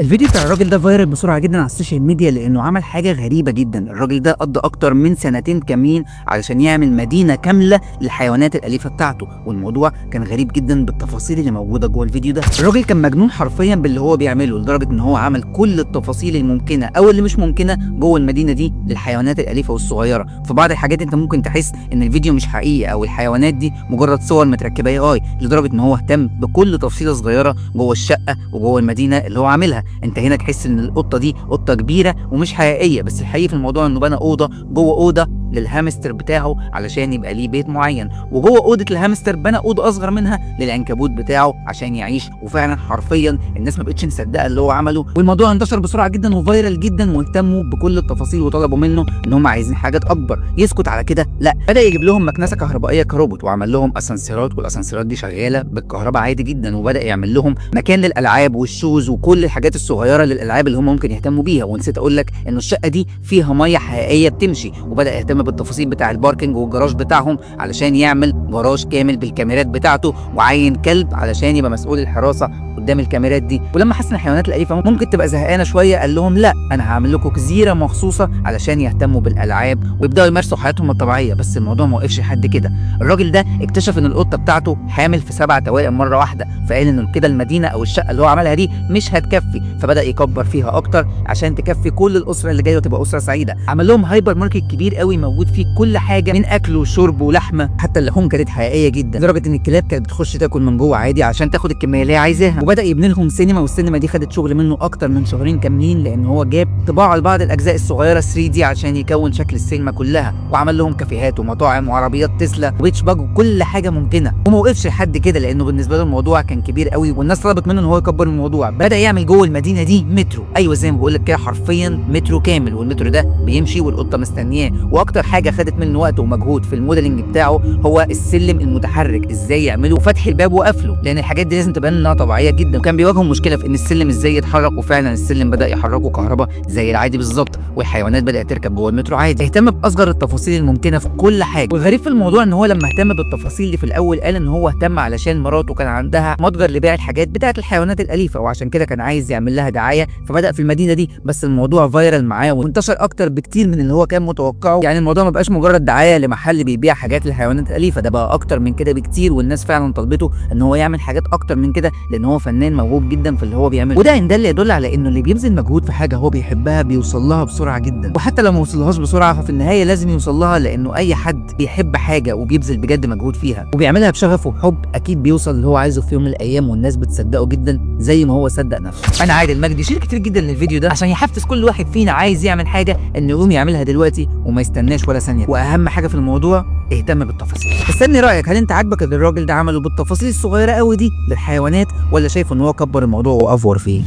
الفيديو بتاع الراجل ده فايرال بسرعه جدا على السوشيال ميديا لانه عمل حاجه غريبه جدا. الراجل ده قضى اكتر من سنتين كاملين علشان يعمل مدينه كامله للحيوانات الاليفه بتاعته، والموضوع كان غريب جدا بالتفاصيل اللي موجوده جوه الفيديو ده. الراجل كان مجنون حرفيا باللي هو بيعمله، لدرجه ان هو عمل كل التفاصيل الممكنه او اللي مش ممكنه جوه المدينه دي للحيوانات الاليفه والصغيره. في بعض الحاجات انت ممكن تحس ان الفيديو مش حقيقي او الحيوانات دي مجرد صور متركبه اي، لدرجه ان هو اهتم بكل تفصيله صغيره جوه الشقه وجوه المدينه اللي هو عاملها. انت هنا تحس ان القطه دي قطه كبيره ومش حقيقيه، بس الحقيقي في الموضوع انه بنى اوضه جوه اوضه للهامستر بتاعه علشان يبقى ليه بيت معين، وجوه اوضه الهامستر بنى اوضه اصغر منها للعنكبوت بتاعه عشان يعيش. وفعلا حرفيا الناس ما بقتش مصدقه اللي هو عمله، والموضوع انتشر بسرعه جدا وفايرال جدا، واهتموا بكل التفاصيل وطلبوا منه ان هم عايزين حاجات اكبر. يسكت على كده؟ لا، بدا يجيب لهم مكنسه كهربائيه كروبوت، وعمل لهم اسانسيرات، والاسانسيرات دي شغاله بالكهرباء عادي جدا، وبدا يعمل لهم مكان للالعاب والشوز وكل الحاجات الصغيره للالعاب اللي هم ممكن يهتموا بيها. ونسيت اقول لك ان الشقه دي فيها ميه حقيقيه بتمشي، وبدا يهتم بالتفاصيل بتاع الباركنج والجراج بتاعهم علشان يعمل جراج كامل بالكاميرات بتاعته، وعين كلب علشان يبقى مسؤول الحراسه قدام الكاميرات دي. ولما حس ان الحيوانات الاليفه ممكن تبقى زهقانه شويه، قال لهم لا، انا هعمل لكم جزيره مخصوصه علشان يهتموا بالالعاب ويبداوا يمارسوا حياتهم الطبيعيه. بس الموضوع ما وقفش لحد كده، الراجل ده اكتشف ان القطه بتاعته حامل في 7 توائم مره واحده، فقال انه كده المدينه او الشقه اللي هو عملها دي مش هتكفي، فبدا يكبر فيها اكتر عشان تكفي كل الاسره اللي جايه وتبقى اسره سعيده. عمل لهم هايبر ماركت كبير قوي موجود فيه كل حاجه من اكل وشرب ولحمه، حتى اللحوم كانت حقيقيه جدا، لدرجه ان الكلاب كانت بتخش تاكل من جوه عادي عشان تاخد الكميه اللي هي عايزاها. وبدا يبني لهم سينما، والسينما دي خدت شغل منه اكتر من شهرين كاملين، لان هو جاب طباعه لبعض الاجزاء الصغيره 3D عشان يكون شكل السينما كلها، وعمل لهم كافيهات ومطاعم وعربيات تسلا وبيتش باج وكل حاجه ممكنه. وما وقفش لحد كده لانه بالنسبه له الموضوع كان كبير قوي والناس طلبت منه ان هو يكبر الموضوع. بدا يعمل جوه المدينه دي مترو، ايوه زي ما بقول لك كده حرفيا مترو كامل، والمترو ده بيمشي والقطه مستنياه. واكتر حاجه خدت منه وقت ومجهود في الموديلنج بتاعه هو السلم المتحرك، ازاي يعمله وفتح الباب وقفله، لان الحاجات دي لازم تبان انها طبيعيه جدا. وكان بيواجههم مشكله في ان السلم ازاي يتحرك، وفعلا السلم بدا يحركه كهرباء زي العادي بالظبط، والحيوانات بدات تركب جوه المترو عادي. اهتم باصغر التفاصيل الممكنه في كل حاجه. والغريب في الموضوع ان هو لما اهتم بالتفاصيل دي في الاول قال ان هو اهتم علشان مراته كان عندها متجر لبيع الحاجات بتاعه الحيوانات الاليفه، وعشان كده كان عايز يعمل لها دعايه، فبدا في المدينه دي. بس الموضوع فايرال معاه وانتشر اكتر بكتير من اللي هو كان متوقعه، يعني الموضوع ما بقاش مجرد دعايه لمحل بيبيع حاجات للحيوانات الاليفه، ده بقى اكتر من كده بكتير، والناس فعلا طلبته ان هو يعمل حاجات اكتر من كده لان هو فنان موهوب جدا في اللي هو بيعمله. وده ان دل يدل على انه اللي بيبذل مجهود في حاجه هو بيحبها بيوصل لها بسرعه جدا، وحتى لو ما وصلهاش بسرعه ففي النهايه لازم يوصل لها، لانه اي حد بيحب حاجه وبيبذل بجد مجهود فيها وبيعملها بشغف وحب اكيد بيوصل اللي هو عايزه في يوم من الايام، والناس بتصدقه جدا زي ما هو صدق نفسه. انا عادل مجدي، شير كتير جدا للفيديو ده عشان يحفز كل واحد فينا عايز يعمل حاجه انه يقوم يعملها دلوقتي وما يستناش ولا ثانيه. واهم حاجه في الموضوع اهتم بالتفاصيل. استني رايك، هل انت عاجبك اللي الراجل ده عمله بالتفاصيل الصغيره قوي دي للحيوانات، ولا شايف ان هو كبر الموضوع وافور فيه؟